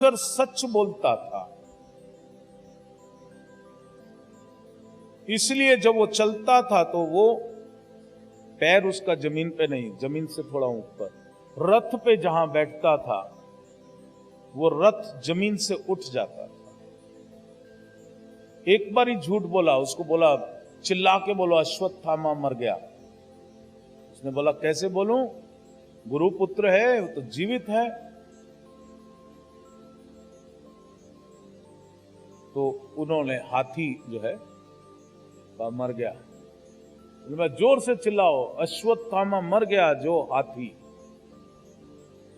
सच बोलता था, इसलिए जब वो चलता था तो वो पैर उसका जमीन पे नहीं, जमीन से थोड़ा ऊपर, रथ पे जहां बैठता था वो रथ जमीन से उठ जाता था। एक बार ही झूठ बोला, उसको बोला, चिल्ला के बोलो अश्वत्थामा मर गया। उसने बोला कैसे बोलूं, गुरुपुत्र है, वो तो जीवित है। तो उन्होंने हाथी जो है वह मर गया, मैं जोर से चिल्लाओ अश्वत्थामा मर गया जो हाथी।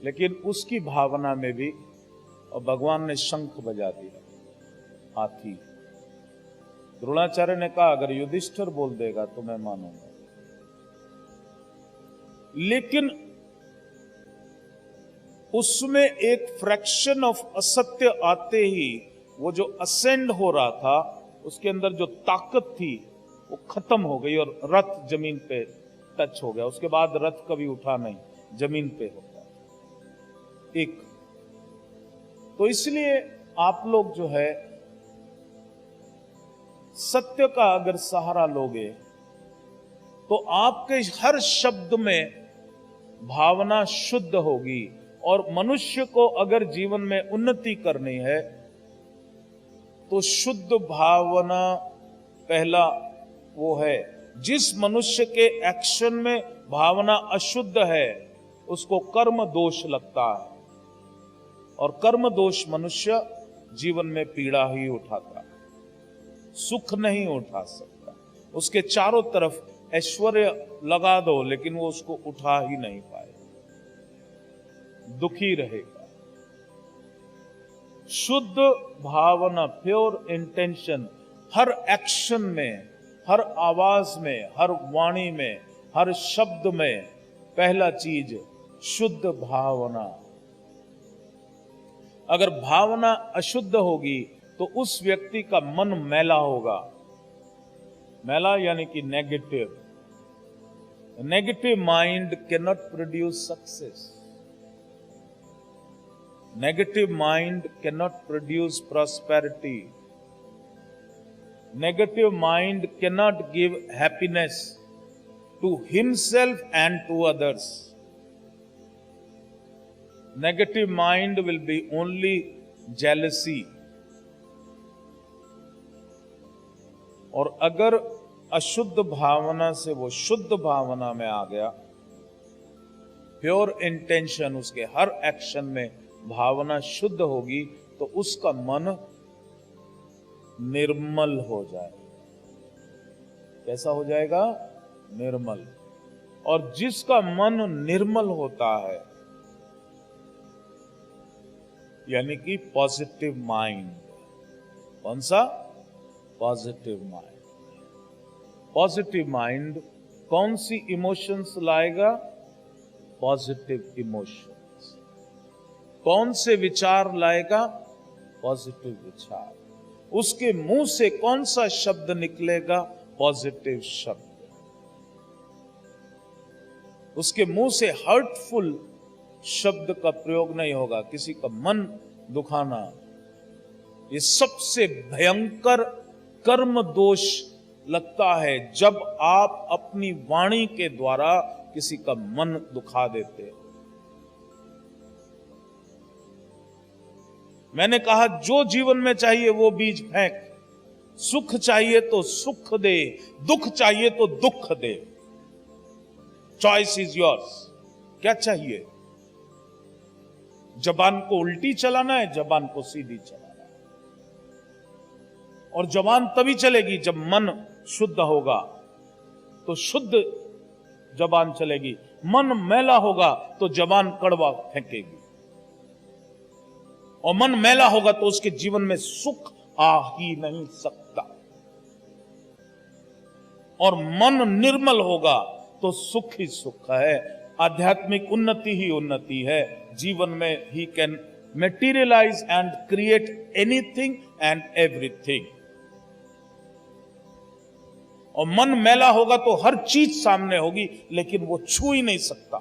लेकिन उसकी भावना में भी और भगवान ने शंख बजा दिया हाथी। द्रोणाचार्य ने कहा अगर युधिष्ठिर बोल देगा तो मैं मानूंगा, लेकिन उसमें एक फ्रैक्शन ऑफ असत्य आते ही वो जो असेंड हो रहा था उसके अंदर जो ताकत थी वो खत्म हो गई और रथ जमीन पे टच हो गया। उसके बाद रथ कभी उठा नहीं, जमीन पे होता। एक तो इसलिए आप लोग जो है सत्य का अगर सहारा लोगे तो आपके हर शब्द में भावना शुद्ध होगी। और मनुष्य को अगर जीवन में उन्नति करनी है तो शुद्ध भावना पहला वो है। जिस मनुष्य के एक्शन में भावना अशुद्ध है उसको कर्म दोष लगता है, और कर्म दोष मनुष्य जीवन में पीड़ा ही उठाता है, सुख नहीं उठा सकता। उसके चारों तरफ ऐश्वर्य लगा दो लेकिन वो उसको उठा ही नहीं पाए, दुखी रहेगा। शुद्ध भावना, प्योर इंटेंशन, हर एक्शन में, हर आवाज में, हर वाणी में, हर शब्द में पहला चीज शुद्ध भावना। अगर भावना अशुद्ध होगी तो उस व्यक्ति का मन मैला होगा। मैला यानी कि negative. Negative mind can not produce success. Negative mind cannot produce prosperity. Negative mind cannot give happiness to himself and to others. Negative mind will be only jealousy. और अगर अशुद्ध भावना से वो शुद्ध भावना में आ गया, प्योर इंटेंशन, उसके हर एक्शन में भावना शुद्ध होगी तो उसका मन निर्मल हो जाएगा। कैसा हो जाएगा? निर्मल। और जिसका मन निर्मल होता है यानी कि पॉजिटिव माइंड। कौन सा? Positive mind. पॉजिटिव माइंड कौन सी इमोशंस लाएगा? Positive emotion. कौन से विचार लाएगा? पॉजिटिव विचार। उसके मुंह से कौन सा शब्द निकलेगा? पॉजिटिव शब्द। उसके मुंह से हर्टफुल शब्द का प्रयोग नहीं होगा, किसी का मन दुखाना। ये सबसे भयंकर कर्म दोष लगता है जब आप अपनी वाणी के द्वारा किसी का मन दुखा देते हैं। मैंने कहा जो जीवन में चाहिए वो बीज फेंक। सुख चाहिए तो सुख दे, दुख चाहिए तो दुख दे। Choice is yours. क्या चाहिए? जबान को उल्टी चलाना है, जबान को सीधी चलाना है। और जबान तभी चलेगी जब मन शुद्ध होगा तो शुद्ध जबान चलेगी। मन मैला होगा तो जबान कड़वा फेंकेगी, और मन मैला होगा तो उसके जीवन में सुख आ ही नहीं सकता। और मन निर्मल होगा तो सुख ही सुख है, आध्यात्मिक उन्नति ही उन्नति है। जीवन में ही can materialise and create anything and everything. और मन मैला होगा तो हर चीज सामने होगी लेकिन वो छू ही नहीं सकता।